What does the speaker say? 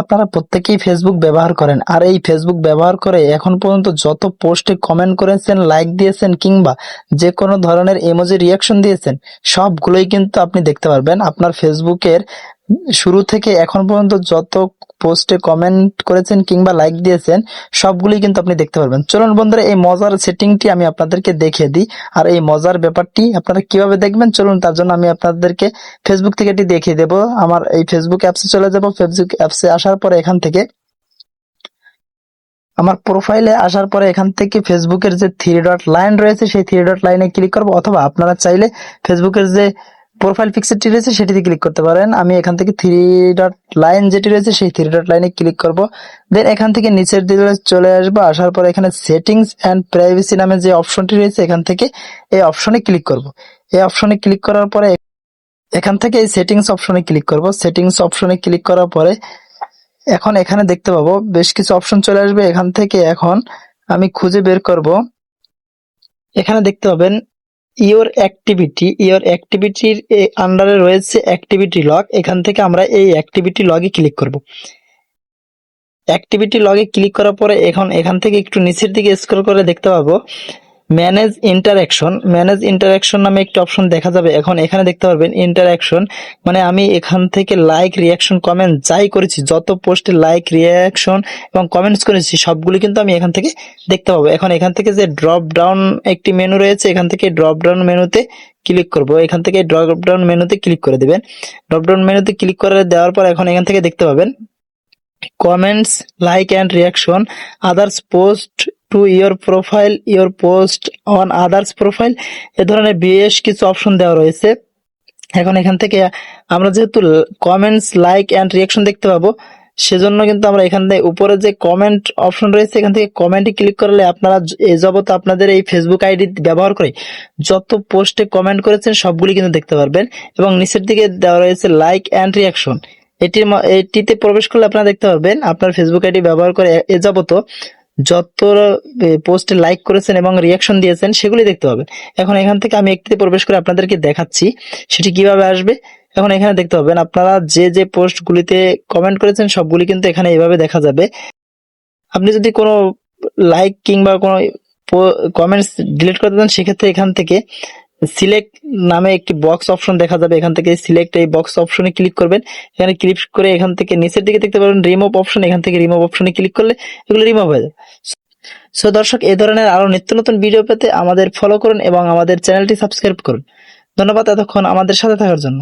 আপনারা প্রত্যেকেই ফেসবুক ব্যবহার করেন, আর এই ফেসবুক ব্যবহার করে এখন পর্যন্ত যত পোস্টে কমেন্ট করেছেন, লাইক দিয়েছেন কিংবা যে কোনো ধরনের ইমোজি রিয়াকশন দিয়েছেন, সবগুলোই কিন্তু আপনি দেখতে পারবেন আপনার ফেসবুকের শুরু থেকে এখন পর্যন্ত যত পোস্টে কমেন্ট করেছেন কিংবা লাইক দিয়েছেন সবগুলোই কিন্তু আপনি দেখতে পারবেন। চলুন বন্ধুরা, এই মজার সেটিংটি আমি আপনাদেরকে দেখিয়ে দিই। আর এই মজার ব্যাপারটি আপনারা কিভাবে দেখবেন, চলুন তার জন্য আমি আপনাদেরকে ফেসবুক থেকে এটি দেখিয়ে দেবো। আমার এই ফেসবুক অ্যাপসে চলে যাব। ফেসবুক অ্যাপসে আসার পরে এখান থেকে আমার প্রোফাইলে আসার পরে এখান থেকে ফেসবুকের যে থ্রি ডট লাইন রয়েছে সেই থ্রি ডট লাইনে ক্লিক করব, অথবা আপনারা চাইলে ফেসবুকের যে প্রোফাইল পিকচারটি রয়েছে সেটিতে ক্লিক করতে পারেন। আমি এখান থেকে থ্রি ডট লাইন যেটি রয়েছে সেই থ্রি ডট লাইনে ক্লিক করব। দেন এখান থেকে নিচের দিকে চলে আসবো। আসার পরে এখানে সেটিংস অ্যান্ড প্রাইভেসি নামে যে অপশনটি রয়েছে এখান থেকে এই অপশনে ক্লিক করব। এই অপশনে ক্লিক করার পরে এখান থেকে এই সেটিংস অপশনে ক্লিক করব। সেটিংস অপশনে ক্লিক করার পরে এখন এখানে দেখতে পাবো বেশ কিছু অপশন চলে আসবে। এখান থেকে এখন আমি খুঁজে বের করব। এখানে দেখতে পাবেন ইওর অ্যাক্টিভিটির আন্ডারে রয়েছে অ্যাক্টিভিটি লগ। এখান থেকে আমরা এই অ্যাক্টিভিটি লগে ক্লিক করব। অ্যাক্টিভিটি লগে ক্লিক করার পরে এখান থেকে একটু নিচের দিকে স্ক্রল করে দেখতে পাবো ম্যানেজ ইন্টারাকশন নামে একটি অপশন দেখা যাবে। এখন এখানে দেখতে পারবেন ইন্টারাকশন, মানে আমি এখান থেকে লাইক, রিয়াকশন, কমেন্ট যাই করেছি, যত পোস্টে লাইক, রিয়াকশন এবং কমেন্টস করেছি সবগুলো কিন্তু আমি এখান থেকে দেখতে পাবো। এখন এখান থেকে যে ড্রপ ডাউন একটি মেনু রয়েছে, এখান থেকে ড্রপ ডাউন মেনুতে ক্লিক করব। এখান থেকে ড্রপ ডাউন মেনুতে ক্লিক করে দেবেন। ড্রপ ডাউন মেনুতে ক্লিক করে দেওয়ার পর এখন এখান থেকে দেখতে পাবেন comments, like and reaction, others post to your profile, your post on others profile, এ ধরনের বেশ কিছু অপশন দেওয়া রয়েছে। এখন এখান থেকে আমরা যেহেতু কমেন্টস, লাইক অ্যান্ড রিয়াকশন দেখতে পাবো, সেজন্য কিন্তু আমরা এখান থেকে উপরে যে কমেন্ট অপশন রয়েছে এখান থেকে কমেন্টে ক্লিক করলে আপনারা এ যাবত আপনাদের এই ফেসবুক আইডি ব্যবহার করে যত পোস্টে কমেন্ট করেছেন সবগুলি কিন্তু দেখতে পারবেন। এবং নিচের দিকে দেওয়া রয়েছে লাইক অ্যান্ড রিয়াকশন, এটিতে প্রবেশ করলে আপনারা দেখতে পারবেন আপনার ফেসবুক আইডি ব্যবহার করে এ যাবত যত পোস্টে লাইক করেছেন এবং রিয়াকশন দিয়েছেন সেগুলি দেখতে পাবেন। এখন এখান থেকে আমি একটিতে প্রবেশ করে আপনাদেরকে দেখাচ্ছি সেটি কিভাবে আসবে। এখন এখানে দেখতে পাবেন আপনারা যে যে পোস্টগুলিতে কমেন্ট করেছেন সবগুলি কিন্তু এখানে এভাবে দেখা যাবে। আপনি যদি কোনো লাইক কিংবা কোনো কমেন্টস ডিলিট করতে চান সেক্ষেত্রে এখান থেকে সিলেক্ট নামে একটি বক্স অপশন দেখা যাবে। এখান থেকে সিলেক্ট এই বক্স অপশনে ক্লিক করবেন। এখানে ক্লিক করে এখান থেকে নিচের দিকে দেখতে পাবেন রিমুভ অপশন, এখান থেকে রিমুভ অপশনে ক্লিক করলে এগুলো রিমুভ হয়ে যাবে। সো দর্শক, এই ধরনের আরো নিত্য নতুন ভিডিও পেতে আমাদের ফলো করুন এবং আমাদের চ্যানেলটি সাবস্ক্রাইব করুন। ধন্যবাদ এতক্ষণ আমাদের সাথে থাকার জন্য।